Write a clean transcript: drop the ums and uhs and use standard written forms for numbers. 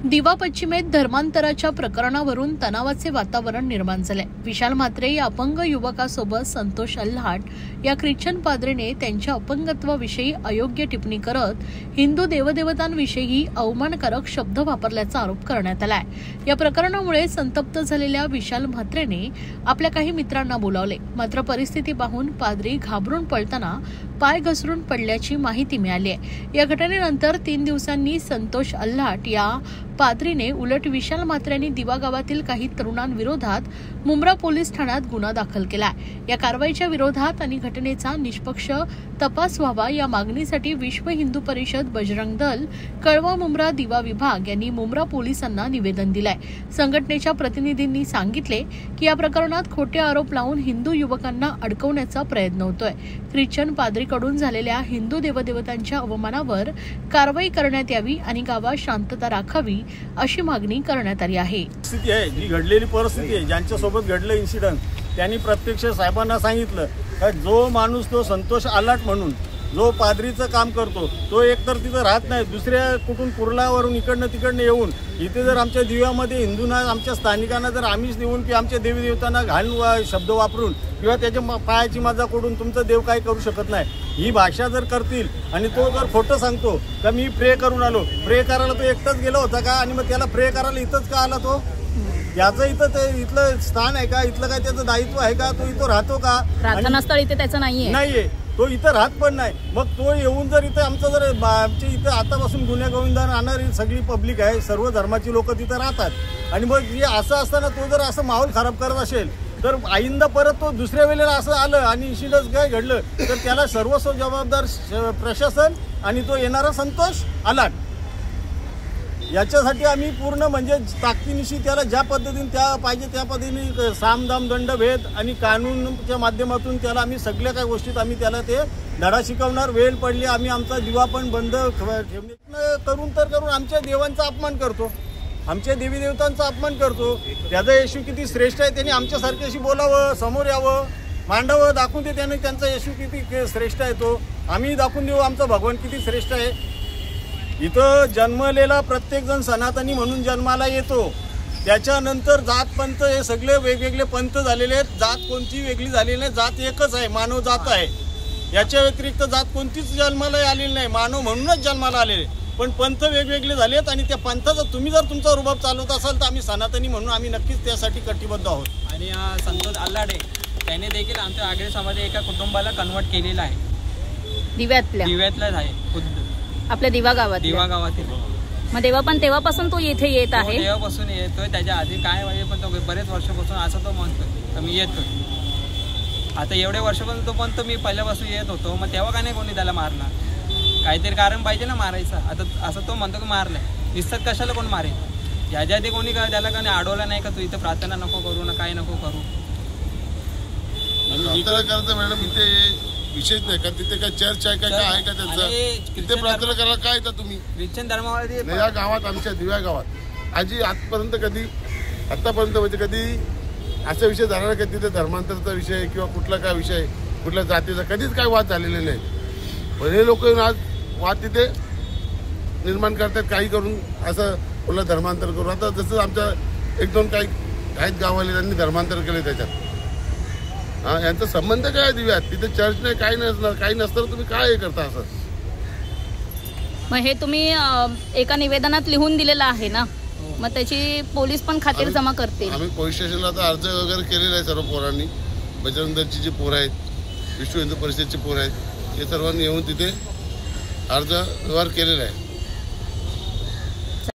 दिवा पश्चिमेत धर्मांतराच्या प्रकरणावरून तणावाचे वातावरण निर्माण झाले। विशाल म्हात्रे या अपंग युवकासोबत संतोष अल्हाट या ख्रिश्चन पाद्रीने त्यांच्या अपंगत्वाविषयी अयोग्य टिप्पणी करत हिंदू देवदेवतांविषयी अवमानकारक शब्द वापरल्याचा आरोप करण्यात आलाय। या प्रकरणामुळे संतप्त झालेल्या विशाल म्हात्रेने आपल्या काही मित्रांना बोलावले, मात्र परिस्थिती पाहून पाद्री घाबरून पळताना पाय घसरून पडल्याची माहिती मिळाली आहे। या घटनेनंतर 3 दिवसांनी संतोष अल्हाट या पाद्रीने उलट विशाल म्हात्रेंनी दिवा गावातील काही तरुणांविरोधात मुंब्रा पोलीस ठाण्यात गुन्हा दाखल केला। या कारवाईच्या विरोधात आणि घटनेचा निष्पक्ष तपास व्हावा या मागणीसाठी विश्व हिंदू परिषद बजरंग दल कळवा मुंब्रा दिवा विभाग यांनी मुंब्रा पोलिसांना निवेदन दिलंय। संघटनेच्या प्रतिनिधींनी सांगितले की या प्रकरणात खोटे आरोप लावून हिंदू युवकांना अडकवण्याचा प्रयत्न होतोय। ख्रिश्चन पाद्रीकडून झालेल्या हिंदू देवदेवतांच्या अवमानावर कारवाई करण्यात यावी आणि गावात शांतता राखावी अशी मागणी करण्यात आली आहे। स्थिती आहे जी घडलेली परिस्थिती आहे, ज्यांच्या सोबत घडलं इन्सिडेंट त्यांनी प्रत्यक्ष साहेबांना सांगितलं की जो माणूस तो संतोष अल्हाट म्हणून जो पाद्रीचं काम करतो तो एकतर तिथं राहत नाही, दुसऱ्या कुठून कुर्लावरून इकडनं तिकडनं येऊन इथे जर आमच्या दिव्यामध्ये हिंदूंना आमच्या स्थानिकांना जर आमिष देऊन की आमच्या देवी देवतांना घालून शब्द वापरून किंवा त्याच्या पायाची मजा करून तुमचं देव काय करू शकत नाही ही भाषा जर करतील आणि तो जर खोटं सांगतो तर मी प्रे करून आलो, प्रे करायला तो एकटाच गेला होता का आणि मग त्याला प्रे करायला इथंच का आला तो? याचं इथं ते इथलं स्थान आहे का? इथलं काय त्याचं दायित्व आहे का? तो इथं राहतो का? प्रार्थनास्थळ इथे त्याचं नाहीये, तो इथं राहत पण नाही। मग तो येऊन जर इथं आमचं जर आमच्या इथं आतापासून गुन्ह्या गोविंदा राहणारी सगळी पब्लिक आहे, सर्व धर्माची लोक तिथं राहतात आणि मग हे असं असताना तो जर असं माहोल खराब करत असेल तर आईंदा परत तो दुसऱ्या वेळेला असं आलं आणि इन्सिडन्स काय घडलं तर त्याला सर्वस्व जबाबदार प्रशासन आणि तो येणारा संतोष अल्हाट याच्यासाठी आम्ही पूर्ण म्हणजे ताकदीनिशी त्याला ज्या पद्धतीने त्या पाहिजे त्या पद्धतीने सामदाम दंड भेद आणि कानूनच्या माध्यमातून त्याला आम्ही सगळ्या काही गोष्टीत आम्ही त्याला ते धडा शिकवणार। वेळ पडली आम्ही आमचा दिवा पण बंद करून आमच्या देवांचा अपमान करतो, आमच्या देवी देवतांचा अपमान करतो। त्याचा येशू किती श्रेष्ठ आहे त्यांनी आमच्यासारख्याशी बोलावं, समोर यावं, मांडावं, दाखवून दे त्याने त्यांचा येशू किती श्रेष्ठ आहे तो आम्ही दाखवून देऊ आमचा भगवान किती श्रेष्ठ आहे। इथं जन्मलेला प्रत्येक जण सनातनी म्हणून जन्माला येतो, त्याच्यानंतर जात पंथ हे सगळे वेगवेगळे पंथ झालेले आहेत। जात कोणती वेगळी झालेली नाही, जात एकच आहे, मानव जात आहे। याच्या व्यतिरिक्त जात कोणतीच जन्माला आलेली नाही, मानव म्हणूनच जन्माला आलेले, पण पंथ वेगवेगळे झालेत आणि त्या पंथाचा तुम्ही जर तुमचा रुबाब चालवत असाल तर आम्ही सनातनी म्हणून आम्ही नक्कीच त्यासाठी कटिबद्ध आहोत। आणि संतोष अल्हाट त्याने देखील आमच्या आगळे समाजाच्या एका कुटुंबाला कन्वर्ट केलेला आहे, दिव्यातलाच आहे आपल्या दिवा गावातील। मग तेव्हापासून तो इथे येत आहे, तेव्हापासून येतोय, त्याच्या आधी काय पाहिजे पण तो बरेच वर्षापासून असं तो म्हणतोय तर मी येतोय। आता एवढे वर्षापासून तो पण मी पहिल्यापासून येत होतो, मग तेव्हा का नाही कोणी त्याला मारला? काहीतरी कारण पाहिजे ना मारायचं। आता असं तो म्हणतो की मारलाय, निसर्ग कशाला कोण मारेल? याच्या आधी कोणी त्याला का अडवलं नाही का तू इथं प्रार्थना नको करू ना काय नको करू? मॅडम इथे विशेष नाही का तिथे काय चर्च आहे काय आहे का त्याचं? तिथे प्रार्थना करायला काय येतं तुम्ही? ख्रिश्चन धर्मामध्ये या गावात आमच्या दिव्या गावात आजी आतापर्यंत म्हणजे कधी असा विषय झाला नाही का तिथे धर्मांतराचा विषय किंवा कुठला काय विषय कुठल्या जातीचा कधीच काय वाद झालेले नाही, पण हे लोक आज वाद तिथे निर्माण करतात काही करून असं कुठलं धर्मांतर करून। आता जसं आमच्या 1-2 काही आहेत गावाले त्यांनी धर्मांतर केले त्याच्यात यांचा संबंध काय दिव्यात? तिथे चर्च नाही काही नसणार, काही नसतं तुम्ही काय हे करता असं? मग हे तुम्ही एका निवेदनात लिहून दिलेलं आहे ना, मग त्याची पोलीस पण खातिर जमा करते। आम्ही पोलीस स्टेशनला आता अर्ज वगैरे केलेला आहे सर्व पोरांनी, बजरंग दलची जी पोरं आहेत, विश्व हिंदू परिषदेची पोरं आहेत, हे सर्वांनी येऊन तिथे अर्ज व्यवहार केलेला आहे।